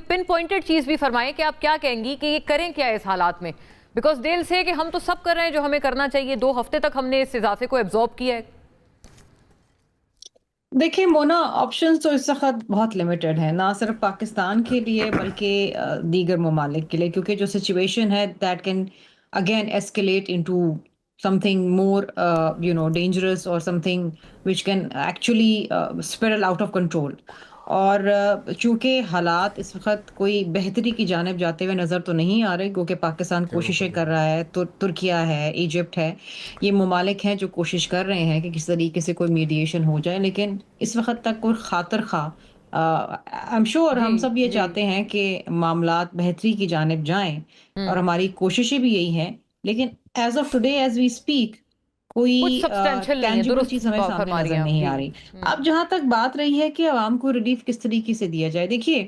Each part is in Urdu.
کوئی پن پوائنٹڈ چیز بھی فرمائیں کہ آپ کیا کہیں گی کہ یہ کریں کیا اس حالات میں؟ بیکاز دل سے کہ ہم تو سب کر رہے ہیں جو ہمیں کرنا چاہیے، 2 ہفتے تک ہم نے اس اضافے کو ایبزارب کیا ہے. دیکھیں مونا، آپشنز تو اس وقت بہت لمیٹڈ ہیں، نہ صرف پاکستان کے لیے بلکہ دیگر ممالک کے لیے، کیونکہ جو سچویشن ہے that can again escalate into something more dangerous or something which can actually spiral out of control. اور چونکہ حالات اس وقت کوئی بہتری کی جانب جاتے ہوئے نظر تو نہیں آ رہے، کیونکہ پاکستان کوششیں کر رہا ہے، ترکیہ ہے، ایجپٹ ہے، یہ ممالک ہیں جو کوشش کر رہے ہیں کہ کس طریقے سے کوئی میڈیشن ہو جائے، لیکن اس وقت تک کوئی خاطر خواہ I'm sure ہم سب یہ چاہتے ہیں کہ معاملات بہتری کی جانب جائیں، اور ہماری کوششیں بھی یہی ہیں، لیکن as of today as we speak کوئی ٹینجیبل چیز ہمیں سامنے نظر نہیں آ رہی. اب جہاں تک بات رہی ہے کہ عوام کو ریلیف کس طریقے سے دیا جائے، دیکھیے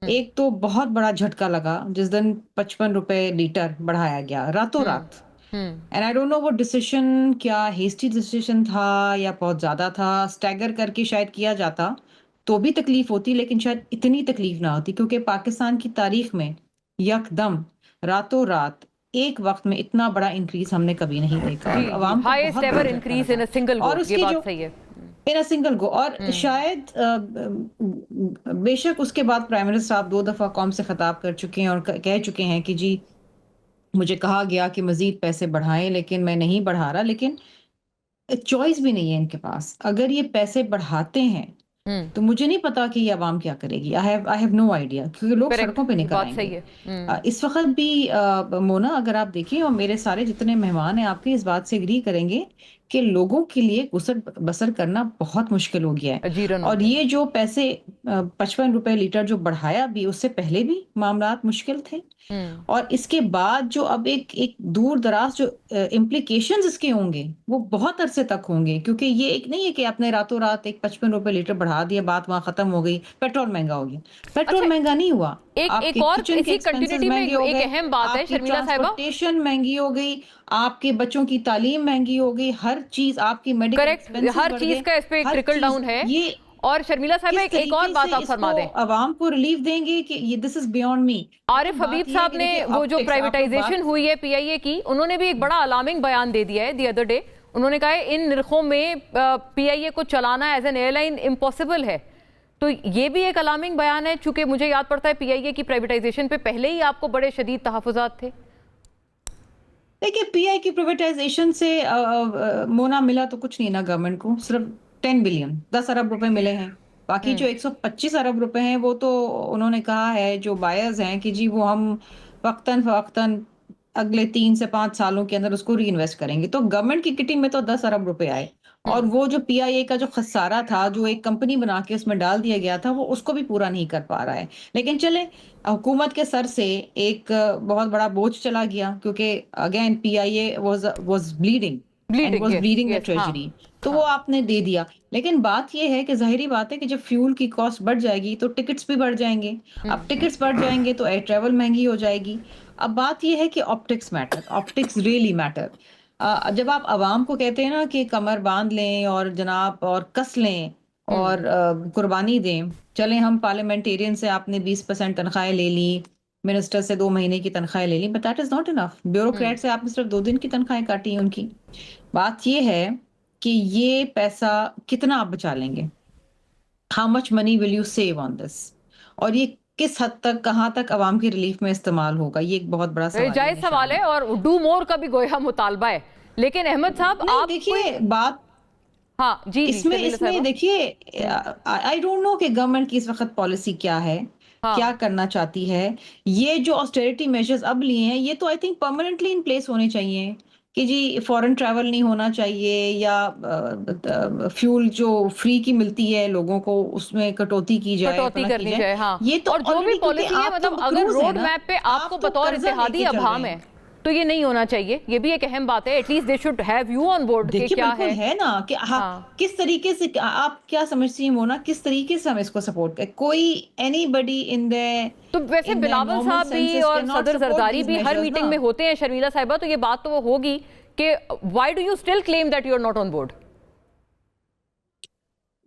ایک تو بہت بڑا جھٹکا لگا جس دن 55 روپے لیٹر بڑھایا گیا راتوں رات. اینڈ آئی ڈونٹ نو وہ ڈیسیشن کیا ہیسٹی ڈیسیشن تھا یا بہت زیادہ تھا، اسٹیگر کر کے شاید کیا جاتا تو بھی تکلیف ہوتی، لیکن شاید اتنی تکلیف نہ ہوتی، کیونکہ پاکستان کی تاریخ میں یک دم راتوں رات ایک وقت میں اتنا بڑا انکریز ہم نے کبھی نہیں دیکھا، اور عوام کو ہائیسٹ بہت ایور بڑا جھٹکا انکریز ان لگا. اے سنگل گو، اور اس یہ کے بات جو صحیح ہے. ان سنگل گو، اور شاید بے شک اس کے بعد پرائم منسٹر صاحب 2 دفعہ قوم سے خطاب کر چکے ہیں اور کہہ چکے ہیں کہ جی مجھے کہا گیا کہ مزید پیسے بڑھائیں لیکن میں نہیں بڑھا رہا، لیکن چوائس بھی نہیں ہے ان کے پاس. اگر یہ پیسے بڑھاتے ہیں تو مجھے نہیں پتا کہ یہ عوام کیا کرے گی. I have no idea، کیونکہ لوگ سڑکوں پہ نکل آئیں گے. اس وقت بھی مونا اگر آپ دیکھیں، اور میرے سارے جتنے مہمان ہیں آپ کے اس بات سے ایگری کریں گے کہ لوگوں کے لیے گزر بسر کرنا بہت مشکل ہو گیا ہے. اور یہ جو پیسے 55 روپے لیٹر جو بڑھایا بھی، اس سے پہلے بھی معاملات مشکل تھے، اور اس کے بعد جو اب ایک دور دراز جو امپلیکیشنز اس کے ہوں گے وہ بہت عرصے تک ہوں گے، کیونکہ یہ ایک نہیں ہے کہ آپ نے راتوں رات ایک 55 روپے لیٹر بڑھا دیا، بات وہاں ختم ہو گئی. پیٹرول مہنگا ہو گیا، پیٹرول مہنگا نہیں ہوا، آپ کے کچن کے ایکسپینسز مہنگے ہو گئے، آپ کی ٹرانسپورٹیشن مہنگی ہو گئی، آپ کے بچوں کی تعلیم مہنگی ہو گئی، ہر چیز، آپ کی میڈیکل ایکسپینسز بڑھ گئے، ہر چیز کا اس پہ ٹرکل ڈاؤن ہے. یہ اور شرمیلا صاحبہ ایک اور بات آپ فرما دیں، عوام کو ریلیف دیں گے کہ یہ دس از بیونڈ می. عارف حبیب صاحب نے وہ جو پرائیویٹائزیشن ہوئی ہے پی آئی اے کی، انہوں نے بھی ایک بڑا الارمنگ بیان دے دیا ہے دی ادر ڈے. انہوں نے کہا ہے ان نرخوں میں پی آئی اے کو چلانا as an airline impossible ہے. تو یہ بھی ایک الارمنگ بیان ہے، چونکہ مجھے یاد پڑتا ہے پی آئی اے کی پرائیویٹائزیشن پہ پہلے ہی آپ کو بڑے شدید تحفظات تھے. دیکھیے پی آئی کی پرائیویٹائزیشن سے مونا ملا تو کچھ نہیں نا گورنمنٹ کو، صرف 10 بلین 10 ارب روپے ملے ہیں. باقی جو 125 ارب روپے ہیں وہ تو انہوں نے کہا ہے جو بائرز ہیں کہ جی وہ ہم وقتاً فوقتاً اگلے 3 سے 5 سالوں کے اندر اس کو ری انویسٹ کریں گے. تو گورنمنٹ کی کٹی میں تو 10 ارب روپے آئے، اور وہ جو پی آئی اے کا جو خسارہ تھا جو ایک کمپنی بنا کے اس میں ڈال دیا گیا تھا، وہ اس کو بھی پورا نہیں کر پا رہا ہے. لیکن چلیں، حکومت کے سر سے ایک بہت بڑا بوجھ چلا گیا، کیونکہ again P I a was bleeding and was bleeding the treasury, تو وہ آپ نے دے دیا. لیکن بات یہ ہے کہ ظاہری بات ہے کہ جب فیول کی کاسٹ بڑھ جائے گی تو ٹکٹس بھی بڑھ جائیں گے. اب ٹکٹس بڑھ جائیں گے تو ایئر ٹریول مہنگی ہو جائے گی. اب بات یہ ہے کہ optics matter, optics really matter. جب آپ عوام کو کہتے ہیں نا کہ کمر باندھ لیں اور جناب اور کس لیں اور قربانی دیں، چلیں ہم پارلیمنٹیرین سے آپ نے 20% تنخواہیں لے لی، منسٹر سے 2 مہینے کی تنخواہیں لے لی، but that is not enough. Bureaucrat سے آپ نے صرف 2 دن کی تنخواہیں کاٹی ہیں ان کی. بات یہ ہے کہ یہ پیسہ کتنا آپ بچا لیں گے، how much money will you save on this, اور یہ کس حد تک کہاں تک عوام کی ریلیف میں استعمال ہوگا، یہ ایک بہت بڑا سوال ہے. جائز سوال ہے، اور ڈو مور کا بھی گویا مطالبہ ہے. لیکن احمد صاحب آپ دیکھیے بات اس میں دیکھیے آئی ڈونٹ نو کہ گورنمنٹ کی اس وقت پالیسی کیا ہے، کیا کرنا چاہتی ہے. یہ جو آسٹیرٹی میجرز اب لیے ہیں یہ تو I think permanently in place ہونے چاہیے، کہ جی فورن ٹریول نہیں ہونا چاہیے، یا فیول جو فری کی ملتی ہے لوگوں کو اس میں کٹوتی کی جائے، کٹوتی کرنی جائے. ہاں، یہ تو اور جو بھی پالیسی ہے، مطلب اگر روڈ میپ پہ آپ کو بطور اتحادی ابہام ہے تو یہ نہیں ہونا چاہیے. یہ بھی ایک اہم بات ہے، at least they should have you on board کہ کیا ہے. بالکل ہے نا کہ کس طریقے سے آپ کیا سمجھتی ہیں مونا، کس طریقے سے ہم اس کو سپورٹ کریں. کوئی اینی بڈی ان دے، تو ویسے بلاول صاحب بھی اور صدر زرداری بھی ہر میٹنگ میں ہوتے ہیں شرمیلا صاحبہ، تو یہ بات تو وہ ہوگی کہ why do you still claim that you are not on board؟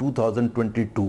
2022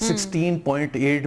16.8